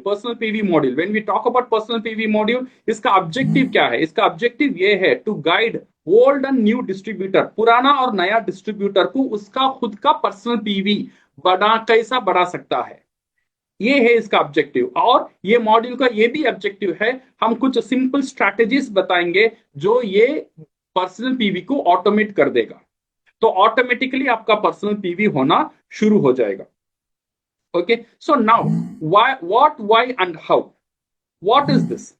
Personal PV module, when we talk about personal PV module, इसका objective क्या है? इसका ऑब्जेक्टिव ये है to guide old and new distributor, पुराना और नया डिस्ट्रीब्यूटर को उसका खुद का पर्सनल पीवी कैसा बढ़ा सकता है, ये है इसका ऑब्जेक्टिव। और ये मॉड्यूल का ये भी ऑब्जेक्टिव है, हम कुछ सिंपल स्ट्रैटेजीज बताएंगे जो ये पर्सनल पीवी को ऑटोमेट कर देगा, तो ऑटोमेटिकली आपका पर्सनल पीवी होना शुरू हो जाएगा। Okay, so now why and how, what is this,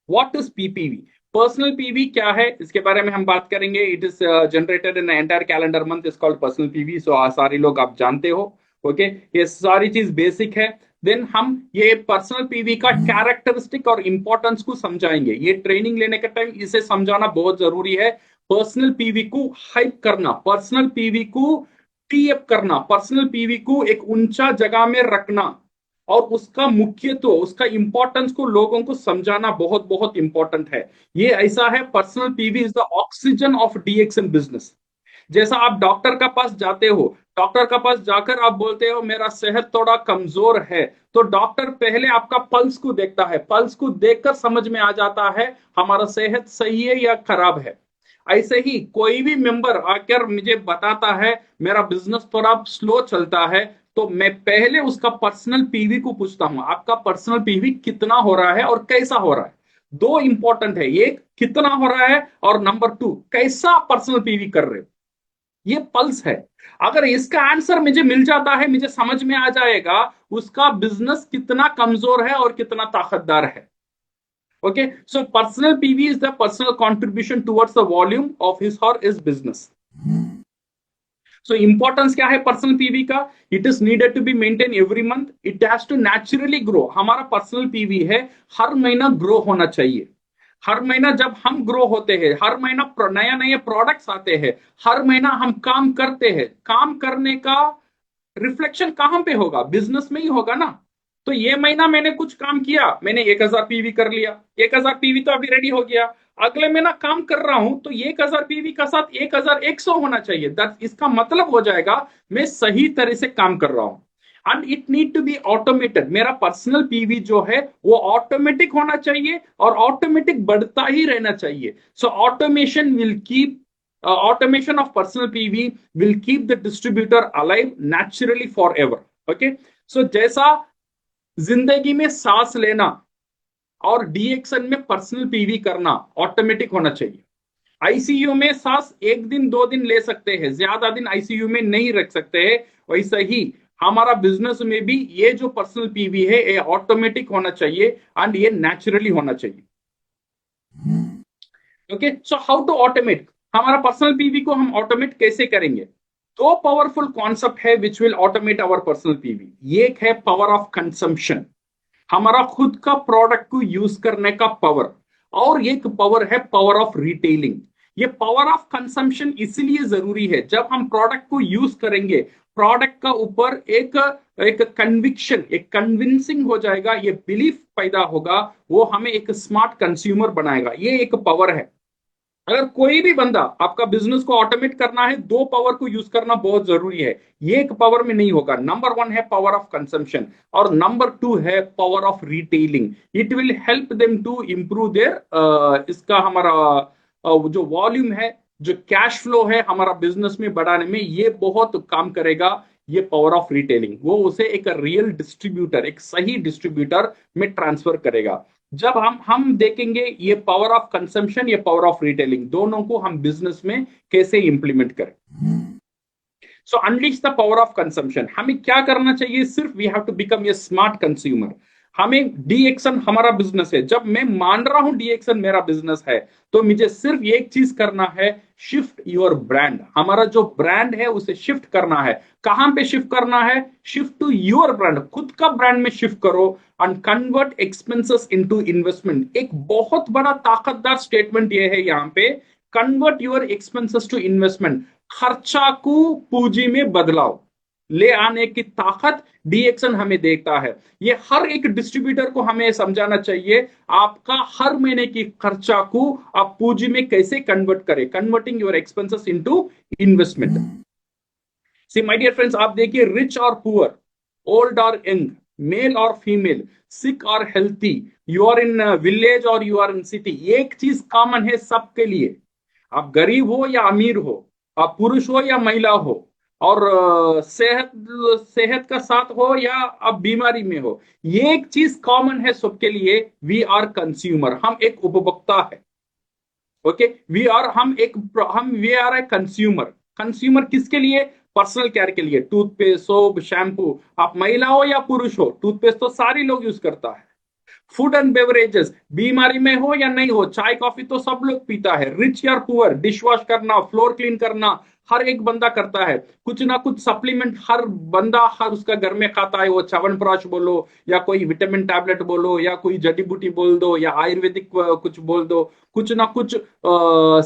what is PPV? Personal PV क्या है इसके बारे में हम बात करेंगे। It is generated in entire calendar month, is called personal PV. So सारे लोग आप जानते हो। ओके, ये सारी चीज बेसिक है। देन हम ये पर्सनल पीवी का कैरेक्टरिस्टिक और इंपॉर्टेंस को समझाएंगे। ये ट्रेनिंग लेने के टाइम इसे समझाना बहुत जरूरी है। पर्सनल पीवी को हाइप करना, पर्सनल पीवी को टी अप करना, पर्सनल पीवी को एक ऊंचा जगह में रखना और उसका मुख्यत्व, उसका इंपॉर्टेंस को लोगों को समझाना बहुत बहुत इंपॉर्टेंट है। ये ऐसा है, personal PV is the oxygen of DXN business. जैसा आप डॉक्टर का पास जाते हो, डॉक्टर का पास जाकर आप बोलते हो मेरा सेहत थोड़ा कमजोर है, तो डॉक्टर पहले आपका पल्स को देखता है, पल्स को देखकर समझ में आ जाता है हमारा सेहत सही है या खराब है। ऐसे ही कोई भी मेंबर आकर मुझे बताता है मेरा बिजनेस थोड़ा स्लो चलता है, तो मैं पहले उसका पर्सनल पीवी को पूछता हूं, आपका पर्सनल पीवी कितना हो रहा है और कैसा हो रहा है। दो इंपॉर्टेंट है, एक कितना हो रहा है और नंबर टू कैसा पर्सनल पीवी कर रहे हो, ये पल्स है। अगर इसका आंसर मुझे मिल जाता है, मुझे समझ में आ जाएगा उसका बिजनेस कितना कमजोर है और कितना ताकतदार है। Okay, so personal PV is the personal contribution towards the volume of his or his business. So importance क्या है पर्सनल पीवी का? It is needed to be maintained every month. It has to naturally grow. हमारा personal PV है, हर महीना grow होना चाहिए। हर महीना जब हम ग्रो होते हैं, हर महीना नया नया प्रोडक्ट्स आते हैं, हर महीना हम काम करते हैं, काम करने का रिफ्लेक्शन कहां पे होगा? बिजनेस में ही होगा ना। तो ये महीना मैंने कुछ काम किया, मैंने 1000 पीवी कर लिया, 1000 पीवी तो अभी रेडी हो गया। अगले महीना काम कर रहा हूं तो 1000 पीवी का साथ 1100 होना चाहिए। इसका मतलब हो जाएगा मैं सही तरह से काम कर रहा हूं। And it need to be automated. मेरा पर्सनल पीवी जो है वो ऑटोमेटिक होना चाहिए और ऑटोमेटिक बढ़ता ही रहना चाहिए। So automation will keep automation of personal PV will keep the distributor alive naturally forever. Okay, so जैसा जिंदगी में सांस लेना और डीएक्सन में पर्सनल पीवी करना ऑटोमेटिक होना चाहिए। आईसीयू में सांस 1 दिन 2 दिन ले सकते हैं, ज्यादा दिन आईसीयू में नहीं रख सकते हैं। वैसा ही हमारा बिजनेस में भी ये जो पर्सनल पीवी है ये ऑटोमेटिक होना चाहिए एंड ये नेचुरली होना चाहिए। Okay, so how to automate हमारा पर्सनल पीवी को हम ऑटोमेट कैसे करेंगे? दो पावरफुल कॉन्सेप्ट है which will automate our personal PV. एक है पावर ऑफ कंजम्पशन, हमारा खुद का प्रोडक्ट को यूज करने का पावर, और एक पावर है पावर ऑफ रिटेलिंग। ये पावर ऑफ कंजम्पशन इसलिए जरूरी है, जब हम प्रोडक्ट को यूज करेंगे प्रोडक्ट का ऊपर एक एक कन्विक्शन, एक कन्विंसिंग हो जाएगा, ये बिलीफ पैदा होगा, वो हमें एक स्मार्ट कंज्यूमर बनाएगा। ये एक पावर है। अगर कोई भी बंदा आपका बिजनेस को ऑटोमेट करना है, दो पावर को यूज करना बहुत जरूरी है। ये एक पावर में नहीं होगा। नंबर 1 है पावर ऑफ कंजम्पशन और नंबर 2 है power of retailing. It will help them to improve their इसका हमारा जो वॉल्यूम है, जो कैश फ्लो है हमारा बिजनेस में बढ़ाने में ये बहुत काम करेगा। ये पावर ऑफ रिटेलिंग वो उसे एक रियल डिस्ट्रीब्यूटर, एक सही डिस्ट्रीब्यूटर में ट्रांसफर करेगा। जब हम देखेंगे ये पावर ऑफ कंजम्पशन, ये पावर ऑफ रिटेलिंग, दोनों को हम बिजनेस में कैसे इंप्लीमेंट करें। So unleash the power of consumption. हमें क्या करना चाहिए? सिर्फ we have to become a smart consumer. हमें डीएक्सन हमारा बिजनेस है, जब मैं मान रहा हूं डीएक्सन मेरा बिजनेस है, तो मुझे सिर्फ एक चीज करना है, शिफ्ट योर ब्रांड। हमारा जो ब्रांड है उसे शिफ्ट करना है। कहां पे शिफ्ट करना है? शिफ्ट टू योर ब्रांड, खुद का ब्रांड में शिफ्ट करो and convert expenses into investment. एक बहुत बड़ा ताकतदार स्टेटमेंट ये है यहाँ पे, convert your expenses to investment. खर्चा को पूंजी में बदलाव ले आने की ताकत डीएक्सन हमें देता है। ये हर एक डिस्ट्रीब्यूटर को हमें समझाना चाहिए, आपका हर महीने की खर्चा को आप पूंजी में कैसे कन्वर्ट करें, converting your expenses into investment. See my dear friends, आप देखिए, रिच और पुअर, ओल्ड और यंग, मेल और फीमेल, सिक और healthy, you are in village और यू आर इन सिटी, एक चीज कॉमन है सबके लिए। आप गरीब हो या अमीर हो, आप पुरुष हो या महिला हो, और सेहत सेहत का साथ हो या आप बीमारी में हो, ये एक चीज कॉमन है सबके लिए, वी आर कंज्यूमर, हम एक उपभोक्ता है। ओके, हम we are a consumer. Consumer किसके लिए? पर्सनल केयर के लिए, टूथपेस्ट, सोप, शैम्पू। आप महिला हो या पुरुष हो, टूथपेस्ट तो सारी लोग यूज करता है। फूड एंड बेवरेजेस, बीमारी में हो या नहीं हो, चाय कॉफी तो सब लोग पीता है, रिच या पुअर, डिश वॉश करना, फ्लोर क्लीन करना, हर एक बंदा करता है। कुछ ना कुछ सप्लीमेंट हर बंदा हर उसका घर में खाता है, वो च्यवनप्राश बोलो या कोई विटामिन टैबलेट बोलो या कोई जड़ी बूटी बोल दो या आयुर्वेदिक कुछ बोल दो, कुछ ना कुछ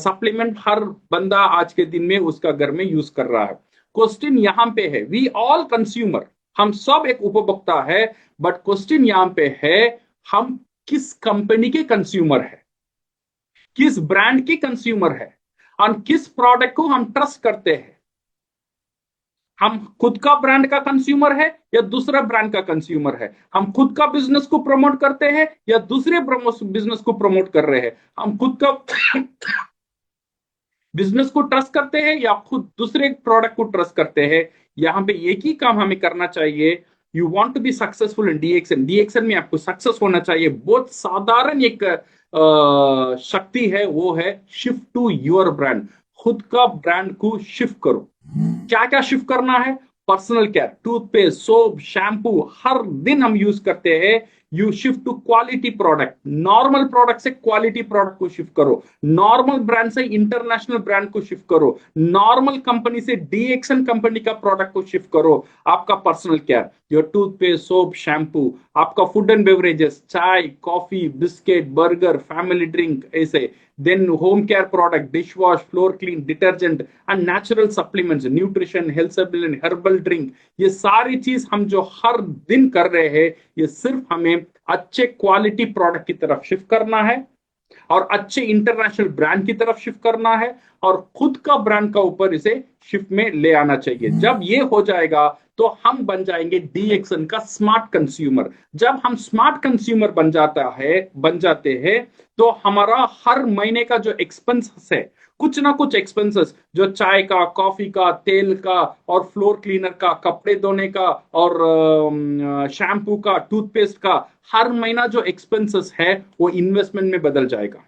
सप्लीमेंट हर बंदा आज के दिन में उसका घर में यूज कर रहा है। क्वेश्चन यहाँ पे है, वी ऑल कंज्यूमर, हम सब एक उपभोक्ता है, बट क्वेश्चन यहाँ पे है, हम किस कंपनी के कंज्यूमर है, किस ब्रांड के कंज्यूमर है, और किस प्रोडक्ट को हम ट्रस्ट करते हैं। हम खुद का ब्रांड का कंज्यूमर है या दूसरा ब्रांड का कंज्यूमर है, हम खुद का बिजनेस को प्रमोट करते हैं या दूसरे बिजनेस को प्रमोट कर रहे हैं, हम खुद का बिजनेस को ट्रस्ट करते हैं या खुद दूसरे प्रोडक्ट को ट्रस्ट करते हैं। यहाँ पे एक ही काम हमें करना चाहिए, you want to be successful in DXN, DXN में आपको सक्सेस होना चाहिए। बहुत साधारण एक शक्ति है, वो है शिफ्ट टू योर ब्रांड, खुद का ब्रांड को शिफ्ट करो। क्या क्या शिफ्ट करना है? Personal care, toothpaste, soap, shampoo हर दिन हम यूज करते हैं, you shift to quality product, normal product से क्वालिटी प्रोडक्ट को शिफ्ट करो, नॉर्मल ब्रांड से इंटरनेशनल ब्रांड को शिफ्ट करो, नॉर्मल कंपनी से डीएक्सएन कंपनी का प्रोडक्ट को शिफ्ट करो। आपका personal care, your toothpaste, soap, shampoo, आपका फूड एंड बेवरेजेस, चाय, coffee, biscuit, burger, family drink, ऐसे, then home care product, dish wash, floor clean, detergent and natural supplements, nutrition, health supplement, herbal drink, ये सारी चीज हम जो हर दिन कर रहे हैं, ये सिर्फ हमें अच्छे क्वालिटी प्रोडक्ट की तरफ शिफ्ट करना है और अच्छे इंटरनेशनल ब्रांड की तरफ शिफ्ट करना है और खुद का ब्रांड का ऊपर इसे शिफ्ट में ले आना चाहिए। जब ये हो जाएगा तो हम बन जाएंगे डीएक्सएन का स्मार्ट कंज्यूमर। जब हम स्मार्ट कंज्यूमर बन जाते हैं तो हमारा हर महीने का जो एक्सपेंसेस है, कुछ ना कुछ एक्सपेंसेस, जो चाय का, कॉफी का, तेल का और फ्लोर क्लीनर का, कपड़े धोने का और शैम्पू का, टूथपेस्ट का, हर महीना जो एक्सपेंसेस है वो इन्वेस्टमेंट में बदल जाएगा।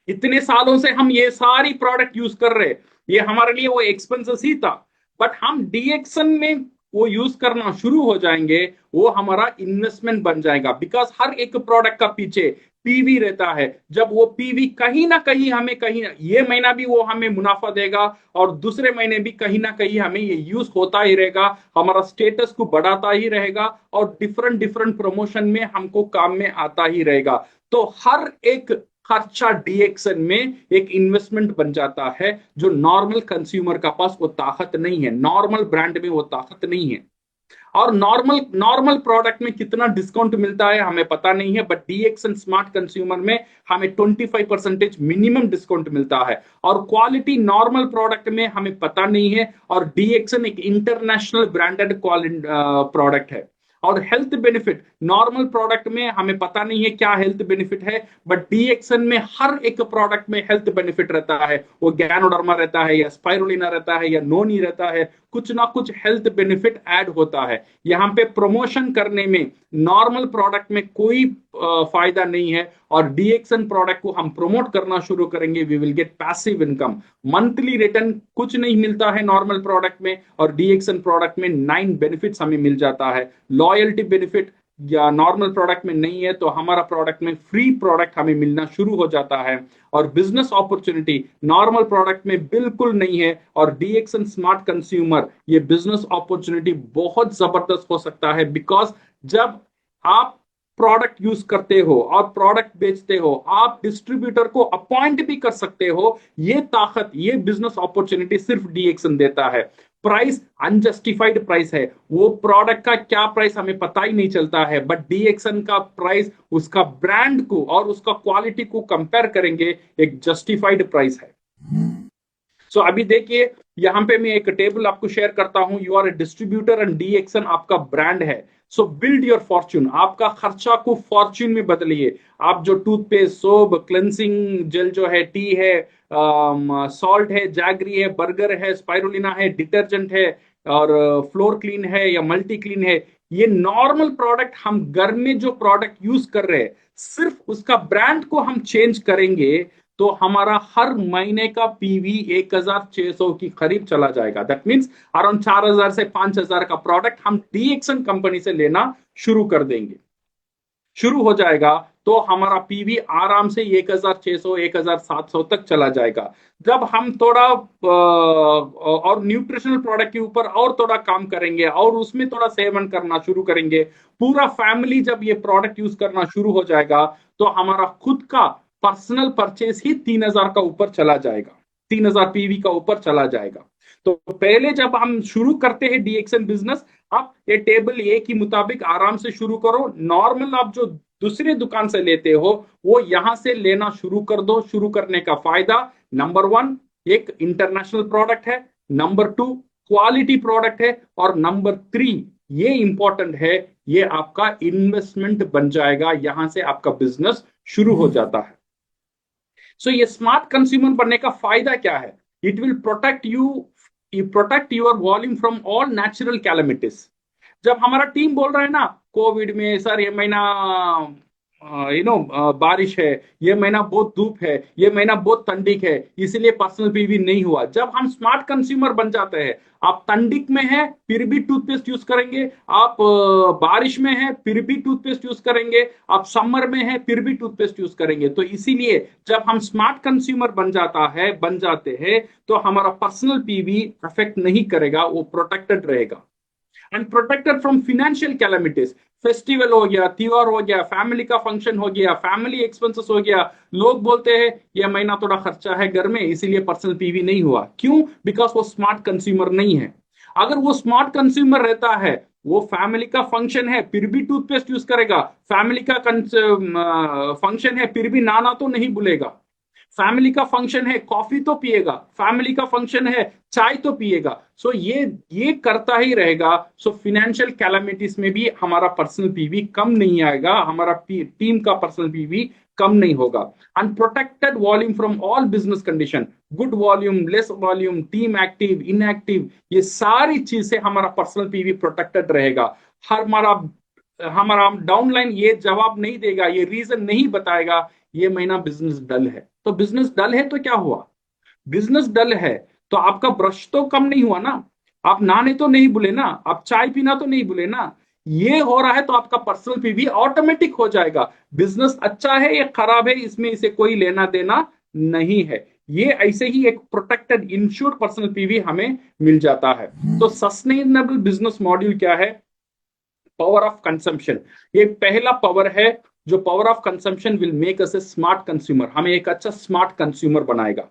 इतने सालों से हम ये सारी प्रोडक्ट यूज कर रहे, ये हमारे लिए वो एक्सपेंसेस ही था, बट हम डीएक्शन में वो यूज करना शुरू हो जाएंगे, वो हमारा इन्वेस्टमेंट बन जाएगा। बिकॉज हर एक प्रोडक्ट का पीछे पीवी रहता है, जब वो पीवी कहीं ना कहीं हमें ये महीना भी वो हमें मुनाफा देगा और दूसरे महीने भी कहीं ना कहीं हमें ये यूज होता ही रहेगा, हमारा स्टेटस को बढ़ाता ही रहेगा और डिफरेंट डिफरेंट प्रमोशन में हमको काम में आता ही रहेगा। तो हर एक खर्चा डीएक्सएन में एक इन्वेस्टमेंट बन जाता है, जो नॉर्मल कंज्यूमर का पास वो ताकत नहीं है, नॉर्मल ब्रांड में वो ताकत नहीं है। और नॉर्मल नॉर्मल प्रोडक्ट में कितना डिस्काउंट मिलता है हमें पता नहीं है, बट डीएक्सएन स्मार्ट कंज्यूमर में हमें 25% मिनिमम डिस्काउंट मिलता है और क्वालिटी नॉर्मल प्रोडक्ट में हमें पता नहीं है। और डीएक्सएन एक इंटरनेशनल ब्रांडेड प्रोडक्ट है। और हेल्थ बेनिफिट, नॉर्मल प्रोडक्ट में हमें पता नहीं है क्या हेल्थ बेनिफिट है, बट डीएक्सएन में हर एक प्रोडक्ट में हेल्थ बेनिफिट रहता है। वो गैनोडर्मा रहता है या स्पाइरुलिना रहता है या नोनी रहता है, कुछ ना कुछ हेल्थ बेनिफिट ऐड होता है। यहाँ पे प्रमोशन करने में नॉर्मल प्रोडक्ट में कोई फायदा नहीं है, और डीएक्सएन प्रोडक्ट को हम प्रमोट करना शुरू करेंगे, we will get passive income. Monthly return कुछ नहीं मिलता है नॉर्मल प्रोडक्ट में, और डीएक्सएन प्रोडक्ट में 9 बेनिफिट्स हमें मिल जाता है। लॉयल्टी बेनिफिट या नॉर्मल प्रोडक्ट में नहीं है, तो हमारा प्रोडक्ट में फ्री प्रोडक्ट हमें मिलना शुरू हो जाता है। और बिजनेस अपॉर्चुनिटी नॉर्मल प्रोडक्ट में बिल्कुल नहीं है, और डीएक्सएन स्मार्ट कंज्यूमर ये बिजनेस अपॉर्चुनिटी बहुत जबरदस्त हो सकता है। बिकॉज जब आप प्रोडक्ट यूज करते हो और प्रोडक्ट बेचते हो, आप डिस्ट्रीब्यूटर को अपॉइंट भी कर सकते हो, ये ताकत, ये बिजनेस अपॉर्चुनिटी सिर्फ डीएक्सएन देता है। प्राइस अनजस्टिफाइड प्राइस है, वो प्रोडक्ट का क्या प्राइस हमें पता ही नहीं चलता है, बट डीएक्सएन का प्राइस उसका ब्रांड को और उसका क्वालिटी को कंपेयर करेंगे, एक जस्टिफाइड प्राइस है। सो अभी देखिए, यहाँ पे मैं एक टेबल आपको शेयर करता हूं। You are a distributor and DXN आपका ब्रांड है। सो बिल्ड योर फॉर्च्यून, आपका खर्चा को फॉर्च्यून में बदलिए। आप जो टूथपेस्ट, सोप, क्लेंसिंग जेल जो है, टी है, सॉल्ट है, जैगरी है, बर्गर है, स्पाइरुलिना है, डिटर्जेंट है, और फ्लोर क्लीन है या मल्टी क्लीन है, ये नॉर्मल प्रोडक्ट हम घर में जो प्रोडक्ट यूज कर रहे हैं, सिर्फ उसका ब्रांड को हम चेंज करेंगे तो हमारा हर महीने का पीवी 1600 की करीब चला जाएगा। दैट मीन्स अराउंड 4000 से 5000 का प्रोडक्ट हम डीएक्सन कंपनी से लेना शुरू कर देंगे, शुरू हो जाएगा। तो हमारा पीवी आराम से 1600 1700 तक चला जाएगा। जब हम थोड़ा और न्यूट्रिशनल प्रोडक्ट के ऊपर और थोड़ा काम करेंगे और उसमें थोड़ा सेवन करना शुरू करेंगे, पूरा फैमिली जब ये प्रोडक्ट यूज करना शुरू हो जाएगा, तो हमारा खुद का पर्सनल परचेस ही 3000 का ऊपर चला जाएगा, 3000 पीवी का ऊपर चला जाएगा। तो पहले जब हम शुरू करते हैं डीएक्सन बिजनेस, आप ये टेबल ए के मुताबिक आराम से शुरू करो। नॉर्मल आप जो दूसरे दुकान से लेते हो वो यहां से लेना शुरू कर दो। शुरू करने का फायदा, नंबर वन, एक इंटरनेशनल प्रोडक्ट है, नंबर टू, क्वालिटी प्रोडक्ट है, और नंबर थ्री, ये इंपॉर्टेंट है, ये आपका इन्वेस्टमेंट बन जाएगा। यहां से आपका बिजनेस शुरू हो जाता है। सो ये स्मार्ट कंज्यूमर बनने का फायदा क्या है? It will protect you protect your volume from all natural calamities. जब हमारा टीम बोल रहा है ना, कोविड में सर ये महीना बारिश है, ये महीना बहुत धूप है, ये महीना बहुत ठंडिक है, इसलिए पर्सनल पीवी नहीं हुआ। जब हम स्मार्ट कंज्यूमर बन जाते हैं, आप ठंडिक में है फिर भी टूथपेस्ट यूज करेंगे, आप बारिश में है फिर भी टूथपेस्ट यूज करेंगे, आप समर में है फिर भी टूथपेस्ट यूज करेंगे। तो इसीलिए जब हम स्मार्ट कंज्यूमर बन जाते हैं, तो हमारा पर्सनल पीवी अफेक्ट नहीं करेगा, वो प्रोटेक्टेड रहेगा। And protected from financial calamities. Festival हो गया, त्योहार हो गया, फैमिली का फंक्शन हो गया, फैमिली एक्सपेंसेस हो गया, लोग बोलते हैं ये महीना थोड़ा खर्चा है घर में इसीलिए पर्सनल पीवी नहीं हुआ। क्यों? बिकॉज वो स्मार्ट कंज्यूमर नहीं है। अगर वो स्मार्ट कंज्यूमर रहता है, वो फैमिली का फंक्शन है फिर भी टूथपेस्ट यूज करेगा, फैमिली का फंक्शन है फिर भी नाना तो नहीं भूलेगा, फैमिली का फंक्शन है कॉफी तो पिएगा, फैमिली का फंक्शन है चाय तो पिएगा। सो ये करता ही रहेगा। सो फिनेंशियल कैलामिटीज में भी हमारा पर्सनल पीवी कम नहीं आएगा, हमारा टीम का पर्सनल पीवी कम नहीं होगा। Unprotected volume from all business condition, good volume, less volume, team active, inactive, ये सारी चीज से हमारा पर्सनल पीवी प्रोटेक्टेड रहेगा। हमारा हमारा डाउनलाइन ये जवाब नहीं देगा, ये रीजन नहीं बताएगा ये महीना बिजनेस डल है। तो बिजनेस डल है तो क्या हुआ? बिजनेस डल है तो आपका ब्रश तो कम नहीं हुआ ना, आप नहाने तो नहीं भूले ना, आप चाय पीना तो नहीं भूले ना। ये हो रहा है तो आपका पर्सनल पीवी ऑटोमेटिक हो जाएगा। बिजनेस अच्छा है या खराब है इसमें इसे कोई लेना देना नहीं है। ये ऐसे ही एक प्रोटेक्टेड इंश्योर्ड पर्सनल पीवी हमें मिल जाता है। तो सस्टेनेबल बिजनेस मॉड्यूल क्या है? पावर ऑफ कंजम्पशन, ये पहला पावर है जो power of consumption will make us A smart consumer, हमें एक अच्छा स्मार्ट कंज्यूमर बनाएगा।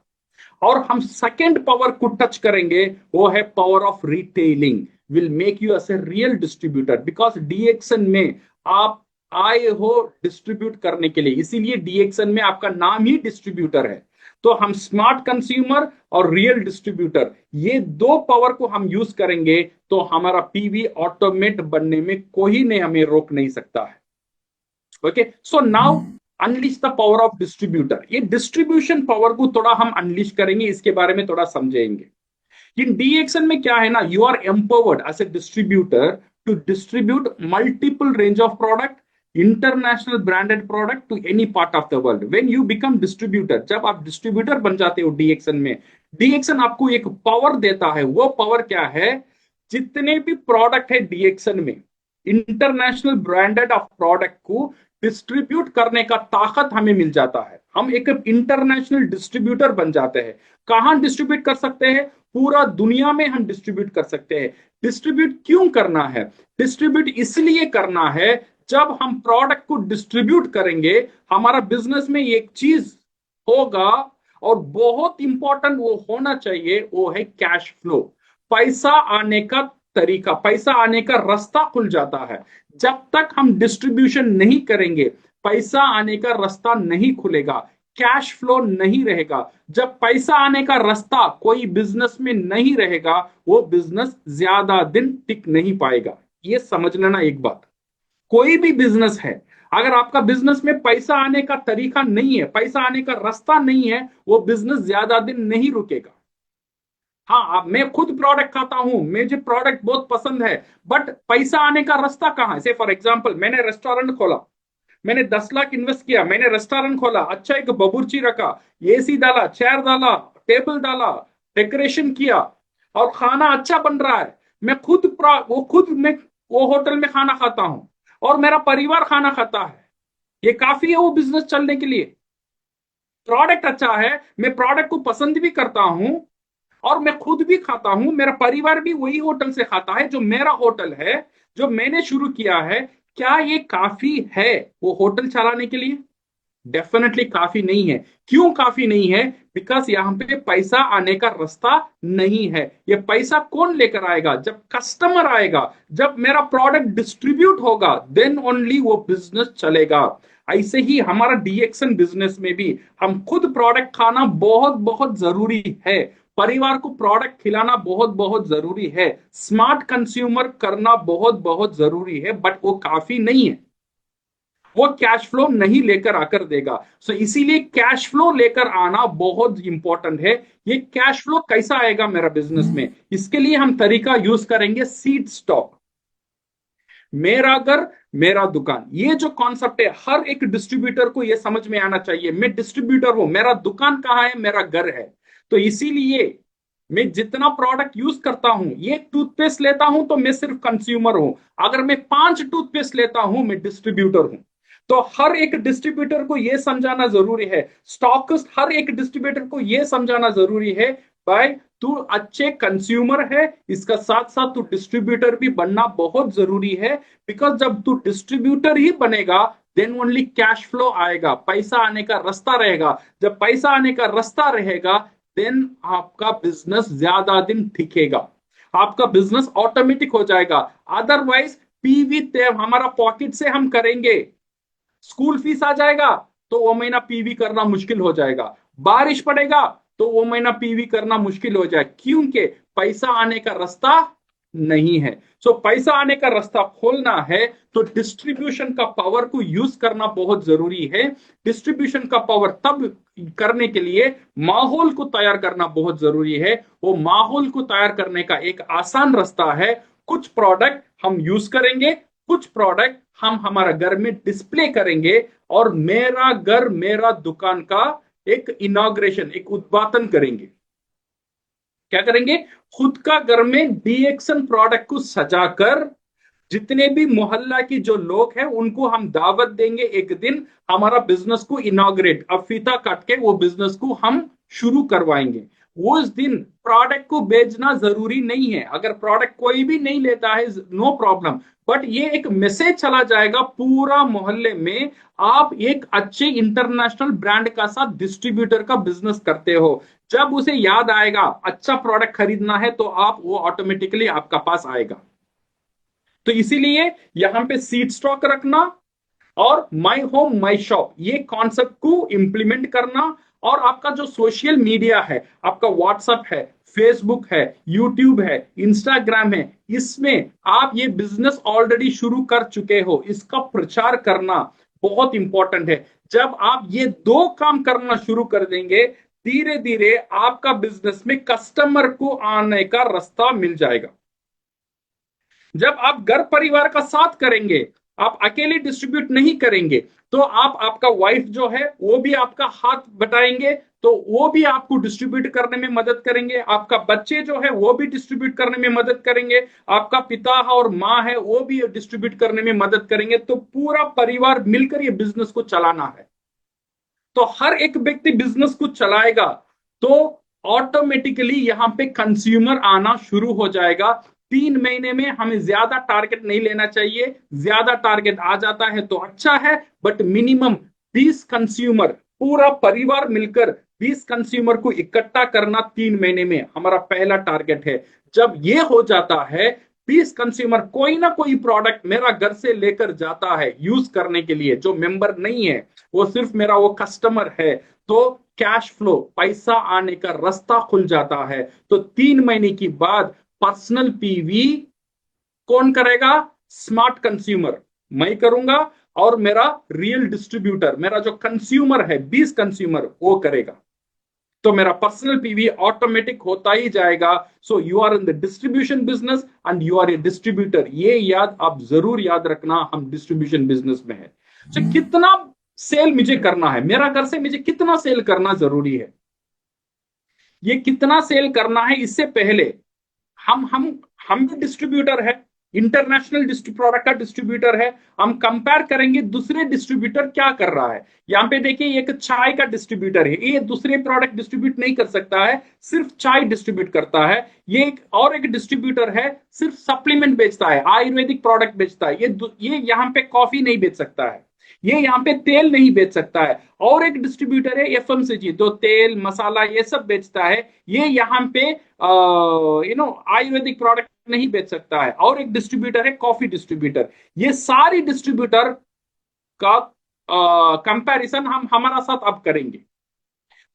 और हम सेकेंड पावर को टच करेंगे, वो है power of retailing, will make you as a real distributor. Because DXN में आप आए हो डिस्ट्रीब्यूट करने के लिए, इसीलिए डीएक्सन में आपका नाम ही डिस्ट्रीब्यूटर है। तो हम स्मार्ट कंज्यूमर और रियल डिस्ट्रीब्यूटर, ये दो पावर को हम यूज करेंगे तो हमारा पीवी ऑटोमेट बनने में कोई ने हमें रोक नहीं सकता है। Okay, so now unleash the power of distributor. ये डिस्ट्रीब्यूशन पावर को थोड़ा हम अनलिश करेंगे, इसके बारे में थोड़ा समझेंगे। इन डीएक्सन में क्या है ना, you are empowered as a distributor to distribute multiple range of product, international branded product to any part of the world. When you become distributor, जब आप डिस्ट्रीब्यूटर बन जाते हो डीएक्सन में, डीएक्सन आपको एक पावर देता है। वो पावर क्या है? जितने भी प्रोडक्ट है डीएक्सन में, इंटरनेशनल ब्रांडेड ऑफ प्रोडक्ट को डिस्ट्रीब्यूट करने का ताकत हमें मिल जाता है। हम एक इंटरनेशनल डिस्ट्रीब्यूटर बन जाते हैं। कहां डिस्ट्रीब्यूट कर सकते हैं? पूरा दुनिया में हम डिस्ट्रीब्यूट कर सकते हैं। डिस्ट्रीब्यूट क्यों करना है? डिस्ट्रीब्यूट इसलिए करना है, जब हम प्रोडक्ट को डिस्ट्रीब्यूट करेंगे हमारा बिजनेस में एक चीज होगा, और बहुत इंपॉर्टेंट वो होना चाहिए, वो है कैश फ्लो। पैसा आने का तरीका, पैसा आने का रास्ता खुल जाता है। जब तक हम डिस्ट्रीब्यूशन नहीं करेंगे पैसा आने का रास्ता नहीं खुलेगा। कैश फ्लो नहीं रहेगा, जब पैसा आने का रास्ता कोई बिजनेस में नहीं रहेगा, वो बिजनेस ज्यादा दिन टिक नहीं पाएगा। ये समझ लेना एक बात। कोई भी बिजनेस है, अगर आपका बिजनेस में पैसा आने का तरीका नहीं है, पैसा आने का रास्ता नहीं है, वो बिजनेस ज्यादा दिन नहीं रुकेगा। हाँ, अब मैं खुद प्रोडक्ट खाता हूं, मुझे प्रोडक्ट बहुत पसंद है, बट पैसा आने का रास्ता कहाँ है? से फॉर एग्जांपल मैंने रेस्टोरेंट खोला, मैंने 10 लाख इन्वेस्ट किया, मैंने रेस्टोरेंट खोला, अच्छा एक बाबूर्ची रखा, एसी डाला, चेयर डाला, टेबल डाला, डेकोरेशन किया, और खाना अच्छा बन रहा है। मैं खुद मैं वो होटल में खाना खाता हूं और मेरा परिवार खाना खाता है। ये काफी है वो बिजनेस चलने के लिए। प्रोडक्ट अच्छा है, मैं प्रोडक्ट को पसंद भी करता हूं, और मैं खुद भी खाता हूं, मेरा परिवार भी वही होटल से खाता है जो मेरा होटल है, जो मैंने शुरू किया है। क्या ये काफी है वो होटल चलाने के लिए? डेफिनेटली काफी नहीं है। क्यों काफी नहीं है? बिकॉज यहां पे पैसा आने का रास्ता नहीं है। ये पैसा कौन लेकर आएगा? जब कस्टमर आएगा, जब मेरा प्रोडक्ट डिस्ट्रीब्यूट होगा, देन ओनली वो बिजनेस चलेगा। ऐसे ही हमारा डीएक्शन बिजनेस में भी हम खुद प्रोडक्ट खाना बहुत बहुत जरूरी है, परिवार को प्रोडक्ट खिलाना बहुत बहुत जरूरी है, स्मार्ट कंज्यूमर करना बहुत बहुत जरूरी है, बट वो काफी नहीं है। वो कैश फ्लो नहीं लेकर आकर देगा। सो इसीलिए कैश फ्लो लेकर आना बहुत इंपॉर्टेंट है। ये कैश फ्लो कैसा आएगा मेरा बिजनेस में? इसके लिए हम तरीका यूज करेंगे सीड स्टॉक। मेरा घर मेरा दुकान, ये जो कॉन्सेप्ट है, हर एक डिस्ट्रीब्यूटर को ये समझ में आना चाहिए। मैं डिस्ट्रीब्यूटर हूं, मेरा दुकान कहाँ है? मेरा घर है। तो इसीलिए मैं जितना प्रोडक्ट यूज करता हूं, ये टूथपेस्ट लेता हूं तो मैं सिर्फ कंज्यूमर हूं, अगर मैं 5 टूथपेस्ट लेता हूं, मैं डिस्ट्रीब्यूटर हूं। तो हर एक डिस्ट्रीब्यूटर को यह समझाना जरूरी है, स्टॉकिस्ट हर एक डिस्ट्रीब्यूटर को यह समझाना जरूरी है, भाई तू अच्छे कंज्यूमर है, इसका साथ साथ तू डिस्ट्रीब्यूटर भी बनना बहुत जरूरी है। बिकॉज जब तू डिस्ट्रीब्यूटर ही बनेगा, देन ओनली कैश फ्लो आएगा, पैसा आने का रास्ता रहेगा। जब पैसा आने का रास्ता रहेगा, देन आपका बिजनेस ज्यादा दिन टिकेगा, आपका बिजनेस ऑटोमेटिक हो जाएगा। अदरवाइज पीवी तय हमारा पॉकेट से हम करेंगे, स्कूल फीस आ जाएगा तो वो महीना पीवी करना मुश्किल हो जाएगा, बारिश पड़ेगा तो वो महीना पीवी करना मुश्किल हो जाए, क्योंकि पैसा आने का रास्ता नहीं है। सो पैसा आने का रास्ता खोलना है तो डिस्ट्रीब्यूशन का पावर को यूज करना बहुत जरूरी है। डिस्ट्रीब्यूशन का पावर तब करने के लिए माहौल को तैयार करना बहुत जरूरी है। वो माहौल को तैयार करने का एक आसान रास्ता है, कुछ प्रोडक्ट हम यूज करेंगे, कुछ प्रोडक्ट हम हमारा घर में डिस्प्ले करेंगे, और मेरा घर मेरा दुकान का एक इनॉग्रेशन, एक उद्घाटन करेंगे। क्या करेंगे? खुद का घर में डीएक्शन प्रोडक्ट को सजाकर जितने भी मोहल्ला की जो लोग हैं उनको हम दावत देंगे, एक दिन हमारा बिजनेस को इनॉग्रेट, अब फीता काट के वो बिजनेस को हम शुरू करवाएंगे। उस दिन प्रोडक्ट को बेचना जरूरी नहीं है, अगर प्रोडक्ट कोई भी नहीं लेता है नो प्रॉब्लम, बट ये एक मैसेज चला जाएगा पूरा मोहल्ले में, आप एक अच्छे इंटरनेशनल ब्रांड का साथ डिस्ट्रीब्यूटर का बिजनेस करते हो। जब उसे याद आएगा अच्छा प्रोडक्ट खरीदना है, तो आप वो ऑटोमेटिकली आपका पास आएगा। तो इसीलिए यहां पे सीड स्टॉक रखना और माई होम माई शॉप, ये कॉन्सेप्ट को इंप्लीमेंट करना, और आपका जो सोशल मीडिया है, आपका व्हाट्सएप है, फेसबुक है, यूट्यूब है, इंस्टाग्राम है, इसमें आप ये बिजनेस ऑलरेडी शुरू कर चुके हो, इसका प्रचार करना बहुत इंपॉर्टेंट है। जब आप ये दो काम करना शुरू कर देंगे, धीरे धीरे आपका बिजनेस में कस्टमर को आने का रास्ता मिल जाएगा। जब आप घर परिवार का साथ करेंगे, आप अकेले डिस्ट्रीब्यूट नहीं करेंगे, तो आप आपका वाइफ जो है वो भी आपका हाथ बटाएंगे, तो वो भी आपको डिस्ट्रीब्यूट करने में मदद करेंगे, आपका बच्चे जो है वो भी डिस्ट्रीब्यूट करने में मदद करेंगे, आपका पिता और माँ है वो भी डिस्ट्रीब्यूट करने में मदद करेंगे। तो पूरा परिवार मिलकर ये बिजनेस को चलाना है। तो हर एक व्यक्ति बिजनेस को चलाएगा तो ऑटोमेटिकली यहां पे कंज्यूमर आना शुरू हो जाएगा। 3 महीने में हमें ज्यादा टारगेट नहीं लेना चाहिए, ज्यादा टारगेट आ जाता है तो अच्छा है, बट मिनिमम 20 कंज्यूमर, पूरा परिवार मिलकर 20 कंज्यूमर को इकट्ठा करना 3 महीने में हमारा पहला टारगेट है। जब ये हो जाता है, 20 कंज्यूमर कोई ना कोई प्रोडक्ट मेरा घर से लेकर जाता है यूज करने के लिए, जो मेंबर नहीं है, वो सिर्फ मेरा वो कस्टमर है, तो कैश फ्लो, पैसा आने का रास्ता खुल जाता है। तो 3 महीने की बाद पर्सनल पीवी कौन करेगा? स्मार्ट कंज्यूमर, मैं करूंगा, और मेरा रियल डिस्ट्रीब्यूटर, मेरा जो कंज्यूमर है 20 कंज्यूमर, वो करेगा। तो मेरा पर्सनल पीवी ऑटोमेटिक होता ही जाएगा। So you are in the distribution business and you are a distributor. ये याद आप जरूर याद रखना, हम डिस्ट्रीब्यूशन बिजनेस में है। तो कितना सेल मुझे करना है, मेरा घर से मुझे कितना सेल करना जरूरी है, ये कितना सेल करना है, इससे पहले हम हम हम भी डिस्ट्रीब्यूटर है, इंटरनेशनल प्रोडक्ट का डिस्ट्रीब्यूटर है। हम कंपेयर करेंगे दूसरे डिस्ट्रीब्यूटर क्या कर रहा है। यहां पे देखिए एक चाय का डिस्ट्रीब्यूटर है, ये दूसरे प्रोडक्ट डिस्ट्रीब्यूट नहीं कर सकता है, सिर्फ चाय डिस्ट्रीब्यूट करता है। ये एक डिस्ट्रीब्यूटर है, सिर्फ सप्लीमेंट बेचता है, आयुर्वेदिक प्रोडक्ट बेचता है। ये यहाँ पे कॉफी नहीं बेच सकता है, ये यहाँ पे तेल नहीं बेच सकता है। और एक डिस्ट्रीब्यूटर है एफएमसीजी, जो तेल मसाला ये सब बेचता है, ये यहाँ पे आयुर्वेदिक प्रोडक्ट नहीं बेच सकता है। और एक डिस्ट्रीब्यूटर है कॉफी डिस्ट्रीब्यूटर। ये सारी डिस्ट्रीब्यूटर का कंपैरिजन हम हमारा साथ अब करेंगे।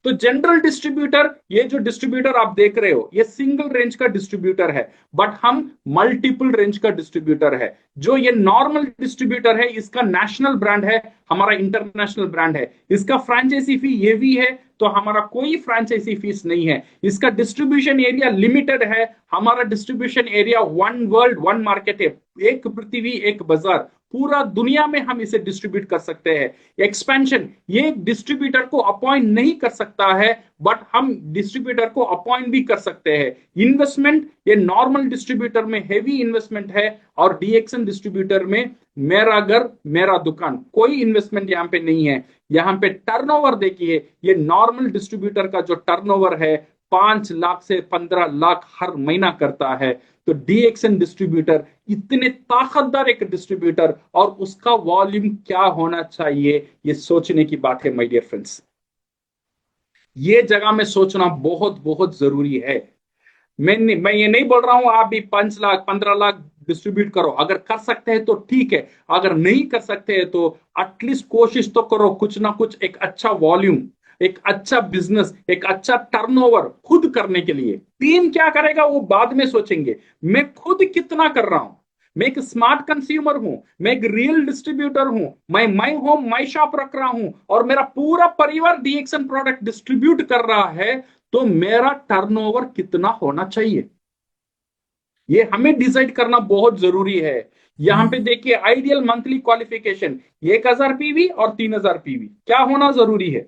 तो जनरल डिस्ट्रीब्यूटर, ये जो डिस्ट्रीब्यूटर आप देख रहे हो, ये सिंगल रेंज का डिस्ट्रीब्यूटर है, बट हम मल्टीपल रेंज का डिस्ट्रीब्यूटर है। जो ये नॉर्मल डिस्ट्रीब्यूटर है, इसका नेशनल ब्रांड है, हमारा इंटरनेशनल ब्रांड है। इसका फ्रेंचाइजी फी ये भी है, तो हमारा कोई फ्रेंचाइजी फीस नहीं है। इसका डिस्ट्रीब्यूशन एरिया लिमिटेड है, हमारा distribution area one world one market है, एक पृथ्वी एक बाजार, पूरा दुनिया में हम इसे डिस्ट्रीब्यूट कर सकते हैं। एक्सपेंशन, ये डिस्ट्रीब्यूटर को अपॉइंट नहीं कर सकता है, बट हम डिस्ट्रीब्यूटर को अपॉइंट भी कर सकते हैं। इन्वेस्टमेंट, ये नॉर्मल डिस्ट्रीब्यूटर में हेवी इन्वेस्टमेंट है, और डीएक्सन डिस्ट्रीब्यूटर में मेरा घर मेरा दुकान, कोई इन्वेस्टमेंट यहाँ पे नहीं है। यहाँ पे टर्नओवर देखिए, ये नॉर्मल डिस्ट्रीब्यूटर का जो टर्नओवर है 5 लाख से 15 लाख हर महीना करता है। तो डीएक्सन डिस्ट्रीब्यूटर इतने ताकतवर एक डिस्ट्रीब्यूटर, और उसका वॉल्यूम क्या होना चाहिए, ये सोचने की बात है माय डियर फ्रेंड्स। ये जगह में सोचना बहुत बहुत जरूरी है। मैं ये नहीं बोल रहा हूं आप भी 5 लाख 15 लाख डिस्ट्रीब्यूट करो, अगर कर सकते हैं तो ठीक है, अगर नहीं कर सकते हैं तो एटलीस्ट कोशिश तो करो, कुछ ना कुछ एक अच्छा वॉल्यूम, एक अच्छा बिजनेस, एक अच्छा टर्नओवर खुद करने के लिए। टीम क्या करेगा वो बाद में सोचेंगे, मैं खुद कितना कर रहा हूं। मैं एक स्मार्ट कंज्यूमर हूं, मैं एक रियल डिस्ट्रीब्यूटर हूं, मैं माई होम माई शॉप रख रहा हूं, और मेरा पूरा परिवार डीएक्सन प्रोडक्ट डिस्ट्रीब्यूट कर रहा है, तो मेरा टर्नओवर कितना होना चाहिए, ये हमें डिसाइड करना बहुत जरूरी है। यहां पे देखिए आइडियल मंथली क्वालिफिकेशन 1000 पीवी और 3000 पीवी क्या होना जरूरी है।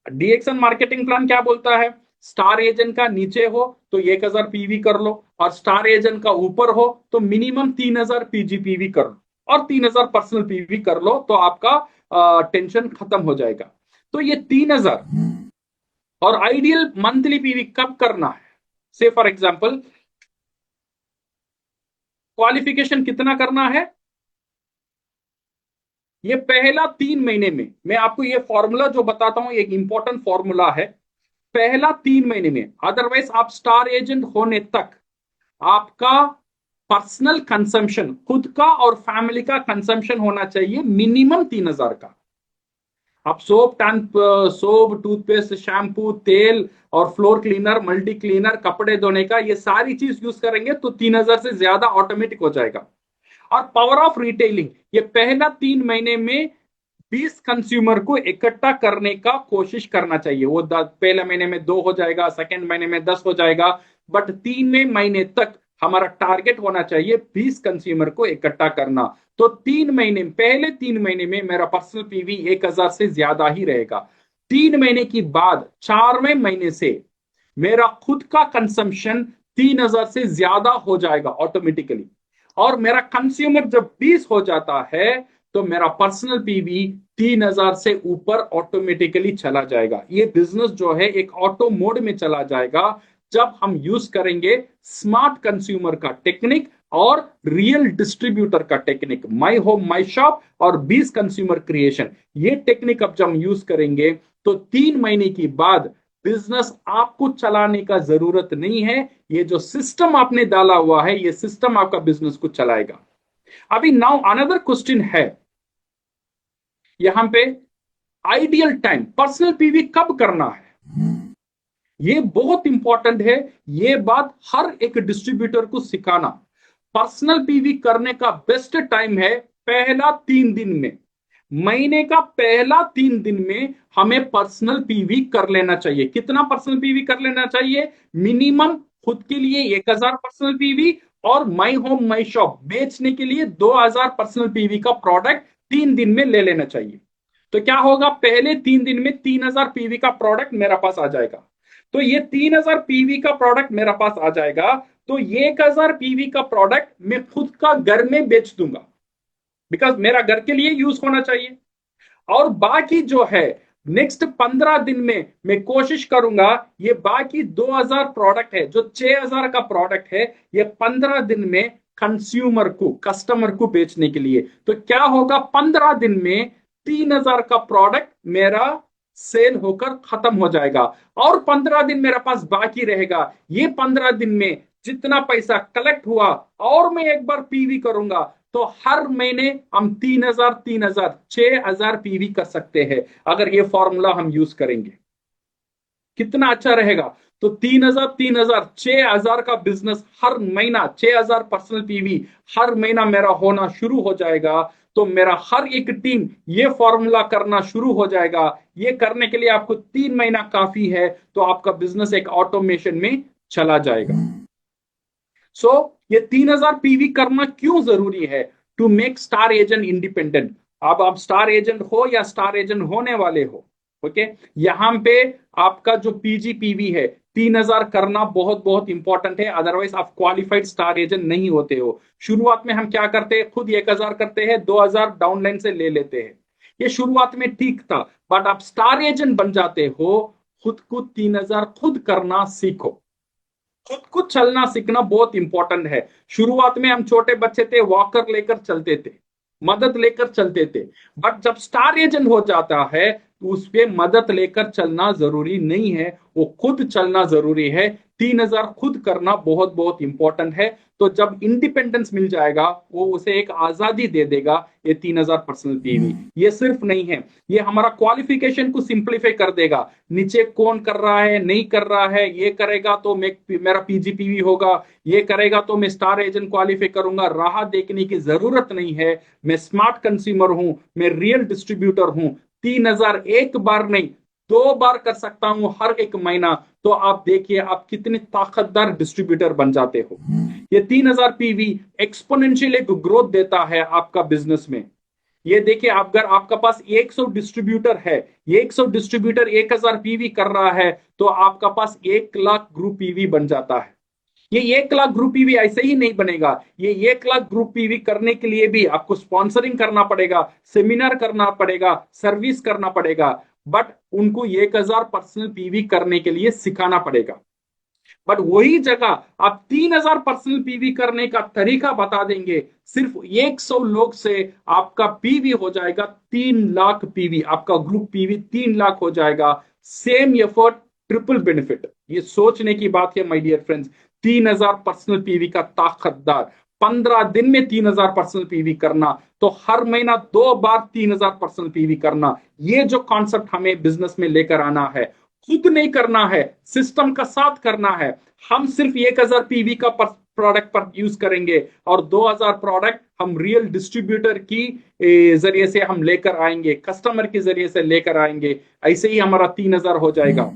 डीएक्सन मार्केटिंग प्लान क्या बोलता है, स्टार एजेंट का नीचे हो तो 1000 पीवी कर लो, और स्टार एजेंट का ऊपर हो तो मिनिमम 3000 पीजीपीवी कर लो, और 3000 पर्सनल पीवी कर लो, तो आपका टेंशन खत्म हो जाएगा। तो ये 3000, और आइडियल मंथली पीवी कब करना है, से फॉर एग्जाम्पल क्वालिफिकेशन कितना करना है, ये पहला 3 महीने में। मैं आपको ये फॉर्मूला जो बताता हूं, एक इंपॉर्टेंट फॉर्मूला है। पहला 3 महीने में, अदरवाइज आप स्टार एजेंट होने तक आपका पर्सनल कंजम्पशन, खुद का और फैमिली का कंजम्पशन होना चाहिए मिनिमम 3000 का। आप सोप टूथपेस्ट शैम्पू तेल और फ्लोर क्लीनर मल्टी क्लीनर कपड़े धोने का ये सारी चीज यूज करेंगे तो 3000 से ज्यादा ऑटोमेटिक हो जाएगा। और पावर ऑफ रिटेलिंग, ये पहला 3 महीने में 20 कंज्यूमर को इकट्ठा करने का कोशिश करना चाहिए। वो पहले महीने में 2 हो जाएगा, सेकेंड महीने में 10 हो जाएगा, बट 3वें महीने तक हमारा टारगेट होना चाहिए 20 कंज्यूमर को इकट्ठा करना। तो 3 महीने, पहले 3 महीने में मेरा पर्सनल पीवी 1000 से ज्यादा ही रहेगा। 3 महीने की बाद 4वें महीने से मेरा खुद का कंजम्पशन 3000 से ज्यादा हो जाएगा ऑटोमेटिकली, और मेरा कंज्यूमर जब 20 हो जाता है तो मेरा पर्सनल पीवी 3000 से ऊपर ऑटोमेटिकली चला जाएगा। ये बिजनेस जो है एक ऑटो मोड में चला जाएगा जब हम यूज करेंगे स्मार्ट कंज्यूमर का टेक्निक और रियल डिस्ट्रीब्यूटर का technique, my home my shop और 20 कंज्यूमर क्रिएशन। ये टेक्निक अब जब हम यूज करेंगे तो 3 महीने की बाद बिजनेस आपको चलाने का जरूरत नहीं है, ये जो सिस्टम आपने डाला हुआ है ये सिस्टम आपका बिजनेस को चलाएगा। अभी नाउ अनदर क्वेश्चन है यहां पे, आइडियल टाइम पर्सनल पीवी कब करना है, ये बहुत इंपॉर्टेंट है। ये बात हर एक डिस्ट्रीब्यूटर को सिखाना। पर्सनल पीवी करने का बेस्ट टाइम है पहला 3 दिन में, महीने का पहला 3 दिन में हमें पर्सनल पीवी कर लेना चाहिए। कितना पर्सनल पीवी कर लेना चाहिए? मिनिमम खुद के लिए 1000 पर्सनल पीवी और माई होम माई शॉप बेचने के लिए 2000 पर्सनल पीवी का प्रोडक्ट 3 दिन में ले लेना चाहिए। तो क्या होगा, पहले 3 दिन में 3000 पीवी का प्रोडक्ट मेरा पास आ जाएगा। तो ये 3000 पीवी का प्रोडक्ट मेरा पास आ जाएगा, तो ये 1000 पीवी का प्रोडक्ट मैं खुद का घर में बेच दूंगा, बिकॉज मेरा घर के लिए यूज होना चाहिए। और बाकी जो है नेक्स्ट 15 दिन में मैं कोशिश करूंगा ये बाकी 2000 प्रोडक्ट है, जो 6000 का प्रोडक्ट है, ये 15 दिन में कंज्यूमर को, कस्टमर को बेचने के लिए। तो क्या होगा, 15 दिन में 3000 का प्रोडक्ट मेरा सेल होकर खत्म हो जाएगा और 15 दिन मेरे पास बाकी रहेगा। ये 15 दिन में जितना पैसा कलेक्ट हुआ और मैं एक बार पीवी करूंगा, तो हर महीने हम 3000 3000 6000 पीवी कर सकते हैं अगर ये फॉर्मूला हम यूज करेंगे। कितना अच्छा रहेगा। तो 3000 3000 6000 का बिजनेस हर महीना, 6000 पर्सनल पीवी हर महीना मेरा होना शुरू हो जाएगा। तो मेरा हर एक टीम ये फॉर्मूला करना शुरू हो जाएगा। ये करने के लिए आपको 3 महीना काफी है, तो आपका बिजनेस एक ऑटोमेशन में चला जाएगा। सो ये 3000 पीवी करना क्यों जरूरी है? To make star agent independent. अब आप स्टार एजेंट हो या स्टार एजेंट होने वाले हो, ओके, यहां पे आपका जो पीजीपीवी है 3000 करना बहुत बहुत इंपॉर्टेंट है, अदरवाइज आप क्वालिफाइड स्टार एजेंट नहीं होते हो। शुरुआत में हम क्या करते हैं, खुद 1000 करते हैं, 2000 डाउनलाइन से ले लेते हैं। ये शुरुआत में ठीक था, बट आप स्टार एजेंट बन जाते हो, खुद को 3000 खुद करना सीखो। खुद को चलना सीखना बहुत इंपॉर्टेंट है। शुरुआत में हम छोटे बच्चे थे, वॉकर लेकर चलते थे, मदद लेकर चलते थे, बट जब स्टार एजेंट हो जाता है तो उस पे मदद लेकर चलना जरूरी नहीं है, वो खुद चलना जरूरी है। 3000 खुद करना बहुत बहुत इंपॉर्टेंट है। तो जब इंडिपेंडेंस मिल जाएगा, वो उसे एक आजादी दे देगा। ये 3000 पर्सनल पीवी ये सिर्फ नहीं है, ये हमारा क्वालिफिकेशन को सिंप्लीफाई कर देगा। नीचे कौन कर रहा है, नहीं कर रहा है, ये करेगा तो मेरा पीजीपीवी होगा, ये करेगा तो मैं स्टार एजेंट क्वालिफाई करूंगा। राह देखने की जरूरत नहीं है। मैं स्मार्ट कंज्यूमर हूं, मैं रियल डिस्ट्रीब्यूटर हूं। 3000 एक बार नहीं, 2 बार कर सकता हूं हर एक महीना। तो आप देखिए आप कितने ताकतदार डिस्ट्रीब्यूटर बन जाते हो। ये 3000 पीवी एक्सपोनेंशियल एक ग्रोथ देता है आपका बिजनेस में। ये देखिए, अगर आपका पास 100 डिस्ट्रीब्यूटर है, ये 100 डिस्ट्रीब्यूटर 1000 पीवी कर रहा है, तो आपका पास 1 लाख ग्रुप पीवी बन जाता है। ये 1 लाख ग्रुप पीवी ऐसे ही नहीं बनेगा। ये 1 लाख ग्रुप पीवी करने के लिए भी आपको स्पॉन्सरिंग करना पड़ेगा, सेमिनार करना पड़ेगा, सर्विस करना पड़ेगा, बट उनको 1000 पर्सनल पीवी करने के लिए सिखाना पड़ेगा। बट वही जगह आप 3000 पर्सनल पीवी करने का तरीका बता देंगे, सिर्फ 100 लोग से आपका पीवी हो जाएगा 3 लाख पीवी, आपका ग्रुप पीवी 3 लाख हो जाएगा। Same effort, triple benefit. ये सोचने की बात है my dear friends. 3000 personal PV का ताकतदार, 15 दिन में 3000 पर्सनल पीवी करना, तो हर महीना 2 बार 3000 पर्सनल पीवी करना। ये जो कॉन्सेप्ट हमें बिजनेस में लेकर आना है, खुद नहीं करना है, सिस्टम का साथ करना है। हम सिर्फ 1000 पीवी का प्रोडक्ट पर यूज करेंगे और 2000 प्रोडक्ट हम रियल डिस्ट्रीब्यूटर की जरिए से हम लेकर आएंगे, कस्टमर के जरिए से लेकर आएंगे। ऐसे ही हमारा 3000 हो जाएगा।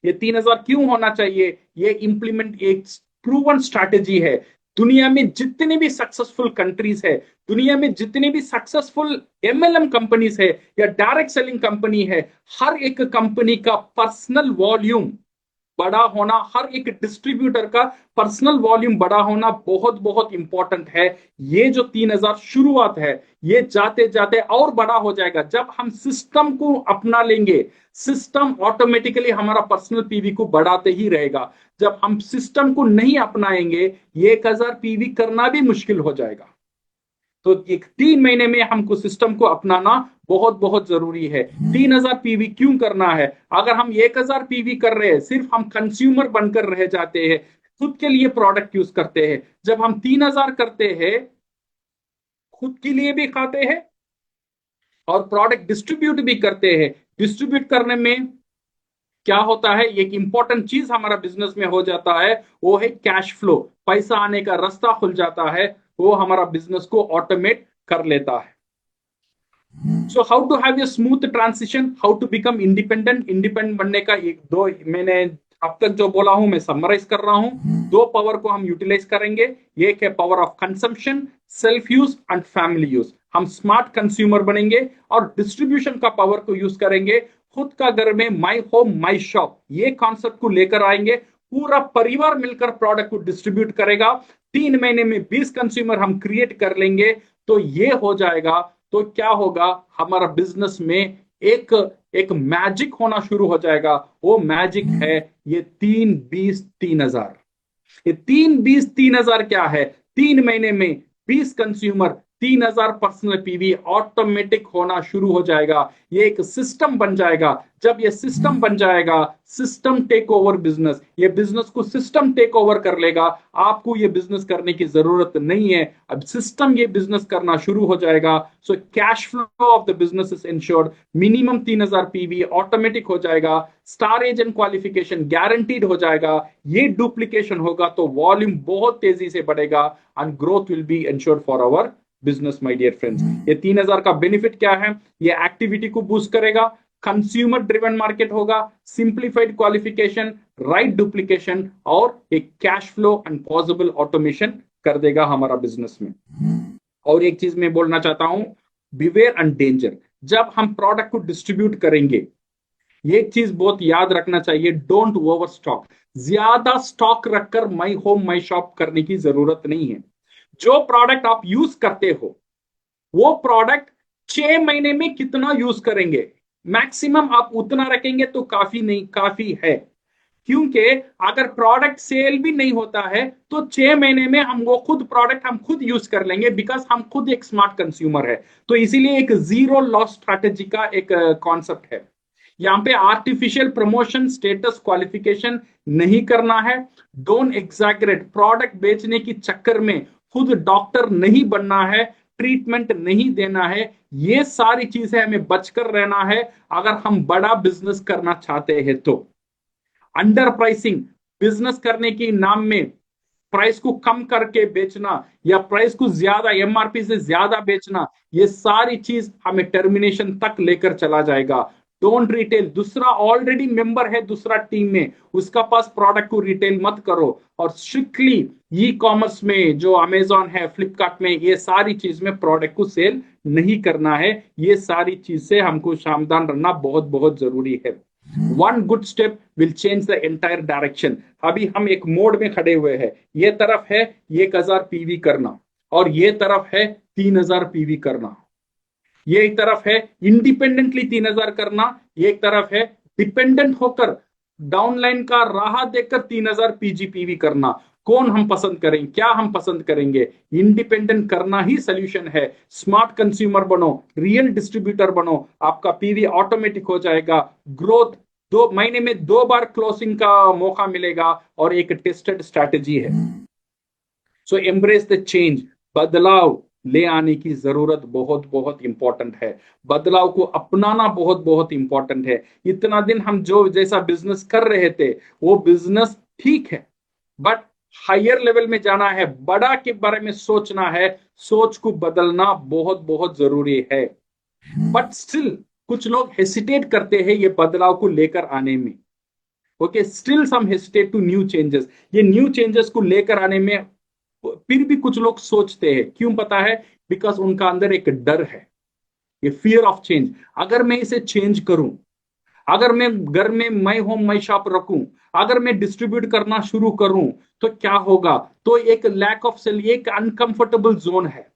ये 3000 क्यों होना चाहिए? ये इंप्लीमेंट एक प्रूवन स्ट्रैटेजी है। दुनिया में जितने भी सक्सेसफुल कंट्रीज है, दुनिया में जितने भी सक्सेसफुल एमएलएम कंपनीज है या डायरेक्ट सेलिंग कंपनी है, हर एक कंपनी का पर्सनल वॉल्यूम बड़ा होना, हर एक डिस्ट्रीब्यूटर का पर्सनल वॉल्यूम बड़ा होना बहुत बहुत इंपॉर्टेंट है। ये जो 3000 शुरुआत है, ये जाते जाते और बड़ा हो जाएगा जब हम सिस्टम को अपना लेंगे। सिस्टम ऑटोमेटिकली हमारा पर्सनल पीवी को बढ़ाते ही रहेगा। जब हम सिस्टम को नहीं अपनाएंगे, ये 1000 पीवी करना भी मुश्किल हो जाएगा। तो एक 3 महीने में हमको सिस्टम को अपनाना बहुत बहुत जरूरी है। 3000 पीवी क्यों करना है? अगर हम 1000 पीवी कर रहे हैं, सिर्फ हम कंज्यूमर बनकर रह जाते हैं, खुद के लिए प्रोडक्ट यूज करते हैं। जब हम 3000 करते हैं, खुद के लिए भी खाते हैं, और प्रोडक्ट डिस्ट्रीब्यूट भी करते हैं। डिस्ट्रीब्यूट करने में क्या होता है, एक इंपॉर्टेंट चीज हमारा बिजनेस में हो जाता है, वो है कैश फ्लो। पैसा आने का रास्ता खुल जाता है, वो हमारा बिजनेस को ऑटोमेट कर लेता है। So how to have a smooth transition, how to become independent. Independent बनने का एक दो मैंने अब तक जो बोला हूं मैं समराइज कर रहा हूं। दो पावर को हम यूटिलाइज करेंगे, एक है power of consumption, self use and family use. हम स्मार्ट कंज्यूमर बनेंगे और डिस्ट्रीब्यूशन का पावर को यूज करेंगे। खुद का घर में माई होम माई शॉप ये कॉन्सेप्ट को लेकर आएंगे। पूरा परिवार मिलकर प्रोडक्ट को डिस्ट्रीब्यूट करेगा। 3 महीने में 20 कंज्यूमर हम क्रिएट कर लेंगे, तो ये हो जाएगा। तो क्या होगा, हमारा बिजनेस में एक एक मैजिक होना शुरू हो जाएगा। वो मैजिक है ये 3-20-3000। ये 3-20-3000 क्या है, 3 महीने में 20 कंज्यूमर, 3000 पर्सनल पीवी ऑटोमेटिक होना शुरू हो जाएगा। ये एक सिस्टम बन जाएगा। जब ये सिस्टम बन जाएगा, सिस्टम टेक ओवर बिजनेस, ये बिजनेस को सिस्टम टेक ओवर कर लेगा। आपको ये बिजनेस करने की जरूरत नहीं है, अब सिस्टम ये बिजनेस करना शुरू हो जाएगा। So cash flow of the business is insured. Minimum 3000 PV automatic हो जाएगा। स्टार एजेंट क्वालिफिकेशन गारंटीड हो जाएगा। ये डुप्लीकेशन होगा तो वॉल्यूम बहुत तेजी से बढ़ेगा and growth will be insured for our business. My dear friends, ये 3000 का बेनिफिट क्या है, ये एक्टिविटी को बूस्ट करेगा, कंज्यूमर ड्रिवन मार्केट होगा, सिंप्लीफाइड क्वालिफिकेशन, राइट डुप्लीकेशन और एक cash flow and possible automation कर देगा हमारा बिजनेस में। और एक चीज मैं बोलना चाहता हूं, बिवेयर एंड डेंजर। जब हम प्रोडक्ट को डिस्ट्रीब्यूट करेंगे, ये चीज बहुत याद रखना चाहिए, डोंट ओवर स्टॉक। ज्यादा स्टॉक रखकर माई होम माई शॉप करने की जरूरत नहीं है। जो प्रोडक्ट आप यूज करते हो, वो प्रोडक्ट 6 महीने में कितना यूज करेंगे, मैक्सिमम आप उतना रखेंगे तो काफी नहीं, काफी है। क्योंकि अगर प्रोडक्ट सेल भी नहीं होता है तो 6 महीने में हम वो खुद प्रोडक्ट हम खुद यूज कर लेंगे, बिकॉज हम खुद एक स्मार्ट कंज्यूमर है। तो इसीलिए एक जीरो लॉस स्ट्रैटेजी का एक कॉन्सेप्ट है। यहाँ पे आर्टिफिशियल प्रमोशन स्टेटस क्वालिफिकेशन नहीं करना है। डोंट एग्जैगरेट, प्रोडक्ट बेचने की चक्कर में खुद डॉक्टर नहीं बनना है, ट्रीटमेंट नहीं देना है। ये सारी चीजें हमें बचकर रहना है अगर हम बड़ा बिजनेस करना चाहते हैं तो। अंडर प्राइसिंग, बिजनेस करने के नाम में प्राइस को कम करके बेचना या प्राइस को ज्यादा एमआरपी से ज्यादा बेचना, ये सारी चीज हमें टर्मिनेशन तक लेकर चला जाएगा। डोंट रिटेल, दूसरा ऑलरेडी मेंबर है दूसरा टीम में, उसका पास प्रोडक्ट को रिटेल मत करो। और स्ट्रिक्टली ई कॉमर्स में जो अमेजॉन है, फ्लिपकार्ट में, ये सारी चीज में प्रोडक्ट को सेल नहीं करना है। ये सारी चीज से हमको सावधान रहना बहुत बहुत जरूरी है। One good step will change the entire direction. अभी हम एक मोड में खड़े हुए हैं, ये तरफ है 1000 पीवी करना और ये तरफ है 3000 पीवी करना। ये एक तरफ है इंडिपेंडेंटली 3000 करना, ये एक तरफ है डिपेंडेंट होकर डाउनलाइन का राह देखकर 3000 पीजीपीवी करना। कौन हम पसंद करें, क्या हम पसंद करेंगे? इंडिपेंडेंट करना ही सोल्यूशन है। स्मार्ट कंज्यूमर बनो, रियल डिस्ट्रीब्यूटर बनो, आपका पीवी ऑटोमेटिक हो जाएगा। ग्रोथ 2 महीने में 2 बार क्लोजिंग का मौका मिलेगा और एक टेस्टेड स्ट्रैटेजी है। सो एम्ब्रेस द चेंज, बदलाव ले आने की जरूरत बहुत बहुत इंपॉर्टेंट है। बदलाव को अपनाना बहुत बहुत इंपॉर्टेंट है। इतना दिन हम जो जैसा बिजनेस कर रहे थे वो बिजनेस ठीक है, बट हायर लेवल में जाना है, बड़ा के बारे में सोचना है, सोच को बदलना बहुत बहुत जरूरी है। बट स्टिल कुछ लोग हेसिटेट करते हैं ये बदलाव को लेकर आने में। Okay, still some hesitate to new changes. ये न्यू चेंजेस को लेकर आने में फिर भी कुछ लोग सोचते हैं। क्यों पता है? बिकॉज उनका अंदर एक डर है, ये फियर ऑफ चेंज। अगर मैं इसे चेंज करूं, अगर मैं घर में माई होम माई शॉप रखूं, अगर मैं डिस्ट्रीब्यूट करना शुरू करूं तो क्या होगा? तो एक लैक ऑफ सेल, एक अनकंफर्टेबल जोन है।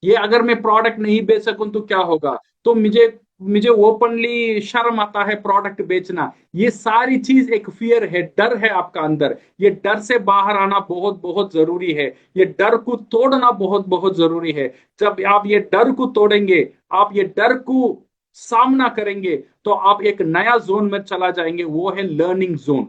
ये अगर मैं प्रोडक्ट नहीं बेच सकूं तो क्या होगा? तो मुझे मुझे ओपनली शर्म आता है प्रोडक्ट बेचना। ये सारी चीज एक फियर है, डर है आपका अंदर। ये डर से बाहर आना बहुत बहुत जरूरी है। ये डर को तोड़ना बहुत बहुत जरूरी है। जब आप ये डर को तोड़ेंगे, आप ये डर को सामना करेंगे, तो आप एक नया जोन में चला जाएंगे, वो है लर्निंग जोन।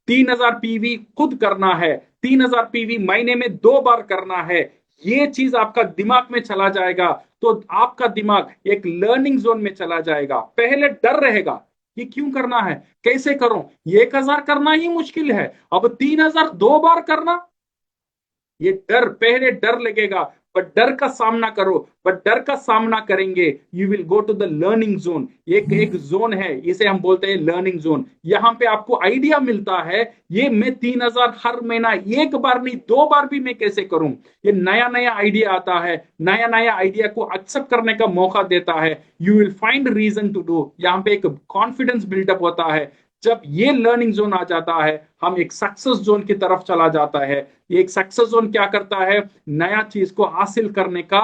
3000 पीवी खुद करना है, 3000 पीवी महीने में 2 बार करना है। ये चीज आपका दिमाग में चला जाएगा तो आपका दिमाग एक लर्निंग जोन में चला जाएगा। पहले डर रहेगा कि क्यों करना है, कैसे करूं, 1,000 करना ही मुश्किल है, अब 3,000 2 बार करना, ये डर, पहले डर लगेगा, पर डर का सामना करो। पर डर का सामना करेंगे, you will go to the learning zone. एक एक जोन है, इसे हम बोलते हैं लर्निंग जोन। यहां पे आपको आइडिया मिलता है, ये मैं 3,000 हर महीना एक बार नहीं 2 बार भी मैं कैसे करूं। ये नया नया आइडिया आता है, नया नया आइडिया को एक्सेप्ट करने का मौका देता है। You will find reason to do, यहाँ पे एक कॉन्फिडेंस बिल्डअप होता है। जब ये लर्निंग जोन आ जाता है, हम एक सक्सेस जोन की तरफ चला जाता है। ये एक सक्सेस जोन क्या करता है, नया चीज को हासिल करने का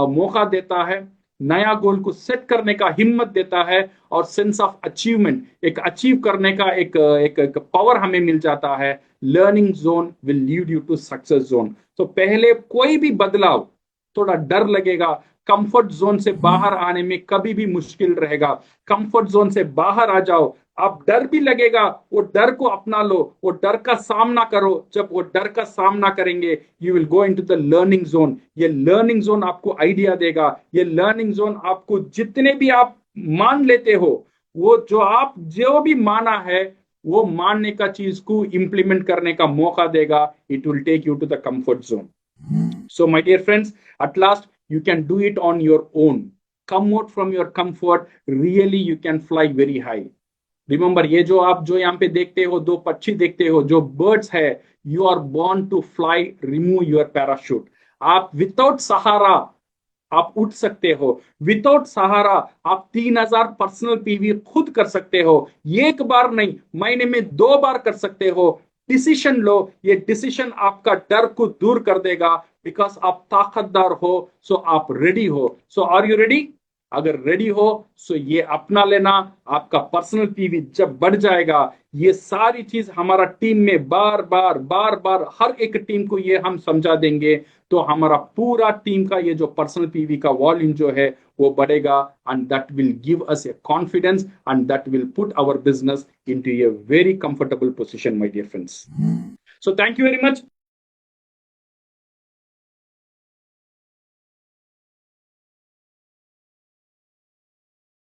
मौका देता है, नया गोल को सेट करने का हिम्मत देता है, और सेंस ऑफ अचीवमेंट, एक अचीव करने का एक पावर हमें मिल जाता है। Learning zone will lead you to success zone. तो पहले कोई भी बदलाव थोड़ा डर लगेगा, कंफर्ट जोन से बाहर आने में कभी भी मुश्किल रहेगा। कंफर्ट जोन से बाहर आ जाओ, अब डर भी लगेगा, वो डर को अपना लो, वो डर का सामना करो। जब वो डर का सामना करेंगे, you will go into the learning zone. ये लर्निंग जोन आपको आइडिया देगा। ये लर्निंग जोन आपको जितने भी आप मान लेते हो, वो जो भी माना है, वो मानने का चीज को इंप्लीमेंट करने का मौका देगा। It will take you to the comfort zone. So, my dear friends, at last you can do it on your own. Come out from your comfort. Really, you can fly very high. Remember, ये जो आप जो यहाँ पे देखते हो, 2 पक्षी देखते हो, जो बर्ड्स है, you are born to fly. Remove your parachute. आप विदाउट सहारा आप उठ सकते हो। विदाउट सहारा आप 3,000 पर्सनल पीवी खुद कर सकते हो। एक बार नहीं, महीने में 2 बार कर सकते हो। डिसीजन लो, ये डिसीजन आपका डर को दूर कर देगा, बिकॉज आप ताकतदार हो। सो आप रेडी हो। सो आर यू रेडी? अगर रेडी हो, सो ये अपना लेना। आपका पर्सनल पीवी जब बढ़ जाएगा, ये सारी चीज हमारा टीम में बार बार हर एक टीम को ये हम समझा देंगे, तो हमारा पूरा टीम का ये जो पर्सनल पीवी का वॉल्यूम जो है वो बढ़ेगा। And that will give us a confidence, and that will put our business into a very comfortable position, my dear friends. So thank you very much.